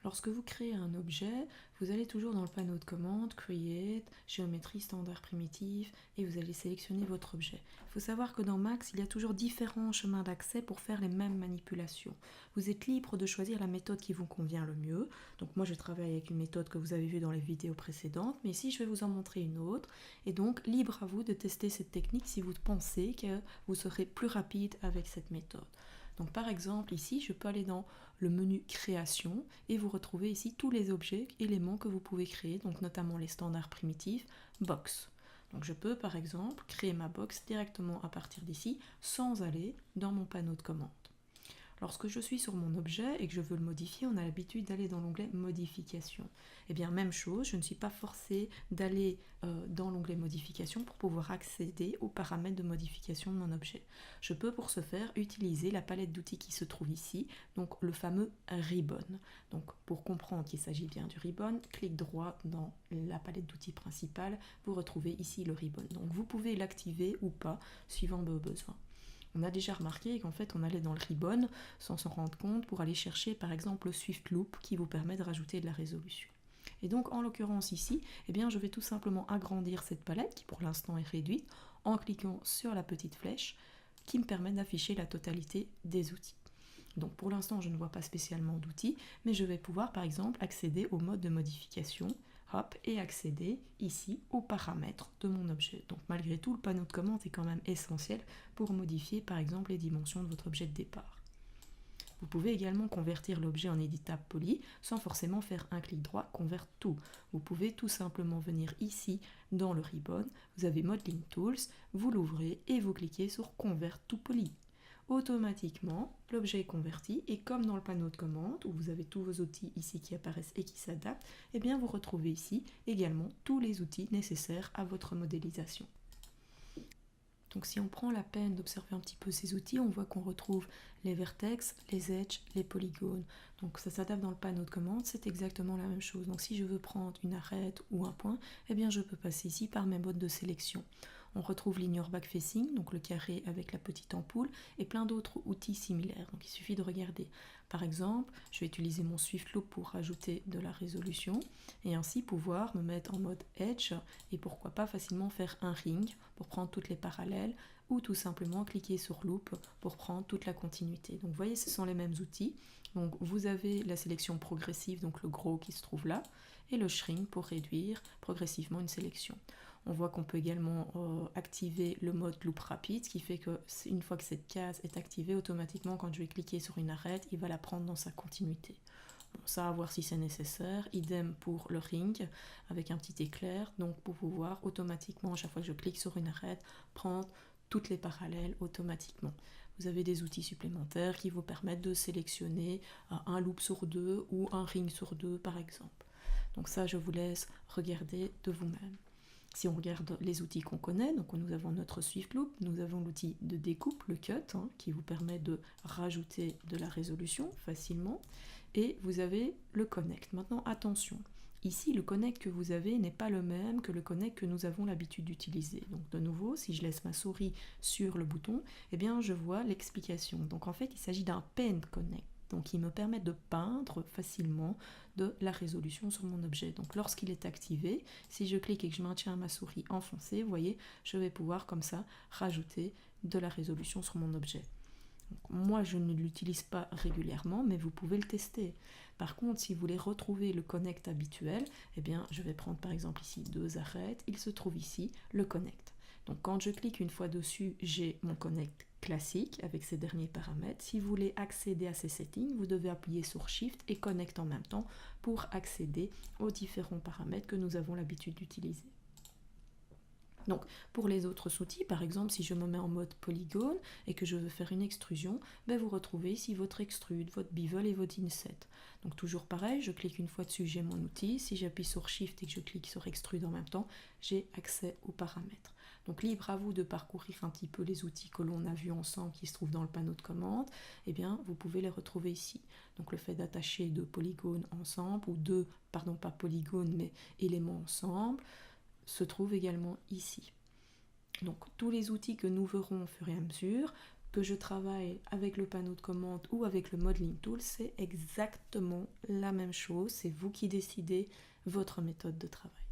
Lorsque vous créez un objet, vous allez toujours dans le panneau de commande, Create, Géométrie standard primitive, et vous allez sélectionner votre objet. Il faut savoir que dans Max, il y a toujours différents chemins d'accès pour faire les mêmes manipulations. Vous êtes libre de choisir la méthode qui vous convient le mieux. Donc moi, je travaille avec une méthode que vous avez vue dans les vidéos précédentes, mais ici, je vais vous en montrer une autre. Et donc, libre à vous de tester cette technique si vous pensez que vous serez plus rapide avec cette méthode. Donc par exemple, ici, je peux aller dans le menu création et vous retrouvez ici tous les objets, éléments que vous pouvez créer, donc notamment les standards primitifs, box. Donc je peux par exemple créer ma box directement à partir d'ici sans aller dans mon panneau de commande. Lorsque je suis sur mon objet et que je veux le modifier, on a l'habitude d'aller dans l'onglet modification. Et bien même chose, je ne suis pas forcée d'aller dans l'onglet modification pour pouvoir accéder aux paramètres de modification de mon objet. Je peux pour ce faire utiliser la palette d'outils qui se trouve ici, donc le fameux ribbon. Donc pour comprendre qu'il s'agit bien du ribbon, clic droit dans la palette d'outils principale, vous retrouvez ici le ribbon. Donc vous pouvez l'activer ou pas suivant vos besoins. On a déjà remarqué qu'en fait on allait dans le ribbon sans s'en rendre compte pour aller chercher par exemple le Swift Loop qui vous permet de rajouter de la résolution. Et donc en l'occurrence ici, eh bien, je vais tout simplement agrandir cette palette qui pour l'instant est réduite en cliquant sur la petite flèche qui me permet d'afficher la totalité des outils. Donc pour l'instant je ne vois pas spécialement d'outils, mais je vais pouvoir par exemple accéder au mode de modification, hop, et accéder ici aux paramètres de mon objet. Donc malgré tout, le panneau de commande est quand même essentiel pour modifier par exemple les dimensions de votre objet de départ. Vous pouvez également convertir l'objet en éditable poli sans forcément faire un clic droit, convert tout. Vous pouvez tout simplement venir ici dans le ribbon, vous avez Modeling Tools, vous l'ouvrez et vous cliquez sur Convert to Poly. Automatiquement, l'objet est converti et comme dans le panneau de commande où vous avez tous vos outils ici qui apparaissent et qui s'adaptent, eh bien vous retrouvez ici également tous les outils nécessaires à votre modélisation. Donc si on prend la peine d'observer un petit peu ces outils, on voit qu'on retrouve les vertex, les edges, les polygones. Donc ça s'adapte dans le panneau de commande, c'est exactement la même chose. Donc si je veux prendre une arête ou un point, eh bien je peux passer ici par mes modes de sélection. On retrouve linear backfacing, donc le carré avec la petite ampoule, et plein d'autres outils similaires. Donc il suffit de regarder. Par exemple, je vais utiliser mon Swift Loop pour rajouter de la résolution et ainsi pouvoir me mettre en mode Edge et pourquoi pas facilement faire un ring pour prendre toutes les parallèles ou tout simplement cliquer sur Loop pour prendre toute la continuité. Donc vous voyez, ce sont les mêmes outils. Donc vous avez la sélection progressive, donc le gros qui se trouve là, et le shrink pour réduire progressivement une sélection. On voit qu'on peut également activer le mode loop rapide, ce qui fait que une fois que cette case est activée, automatiquement quand je vais cliquer sur une arête, il va la prendre dans sa continuité. Bon, ça à voir si c'est nécessaire. Idem pour le ring avec un petit éclair, donc pour pouvoir automatiquement, à chaque fois que je clique sur une arête, prendre toutes les parallèles automatiquement. Vous avez des outils supplémentaires qui vous permettent de sélectionner un loop sur deux ou un ring sur deux par exemple. Donc ça, je vous laisse regarder de vous-même. Si on regarde les outils qu'on connaît, donc nous avons notre Swift Loop, nous avons l'outil de découpe, le Cut, qui vous permet de rajouter de la résolution facilement, et vous avez le Connect. Maintenant attention, ici le Connect que vous avez n'est pas le même que le Connect que nous avons l'habitude d'utiliser. Donc de nouveau, si je laisse ma souris sur le bouton, eh bien je vois l'explication. Donc en fait, il s'agit d'un Pen Connect. Donc il me permet de peindre facilement de la résolution sur mon objet. Donc lorsqu'il est activé, si je clique et que je maintiens ma souris enfoncée, vous voyez, je vais pouvoir comme ça rajouter de la résolution sur mon objet. Donc, moi je ne l'utilise pas régulièrement, mais vous pouvez le tester. Par contre, si vous voulez retrouver le connect habituel, eh bien je vais prendre par exemple ici deux arêtes, il se trouve ici le connect. Donc quand je clique une fois dessus, j'ai mon connect classique avec ses derniers paramètres. Si vous voulez accéder à ces settings, vous devez appuyer sur Shift et Connect en même temps pour accéder aux différents paramètres que nous avons l'habitude d'utiliser. Donc pour les autres outils, par exemple si je me mets en mode polygone et que je veux faire une extrusion, vous retrouvez ici votre extrude, votre bevel et votre inset. Donc toujours pareil, je clique une fois dessus, j'ai mon outil. Si j'appuie sur Shift et que je clique sur extrude en même temps, j'ai accès aux paramètres. Donc libre à vous de parcourir un petit peu les outils que l'on a vus ensemble qui se trouvent dans le panneau de commande, eh bien vous pouvez les retrouver ici. Donc le fait d'attacher deux polygones ensemble, ou deux, pardon pas polygones mais éléments ensemble, se trouve également ici. Donc tous les outils que nous verrons au fur et à mesure que je travaille avec le panneau de commande ou avec le modeling tool, c'est exactement la même chose. C'est vous qui décidez votre méthode de travail.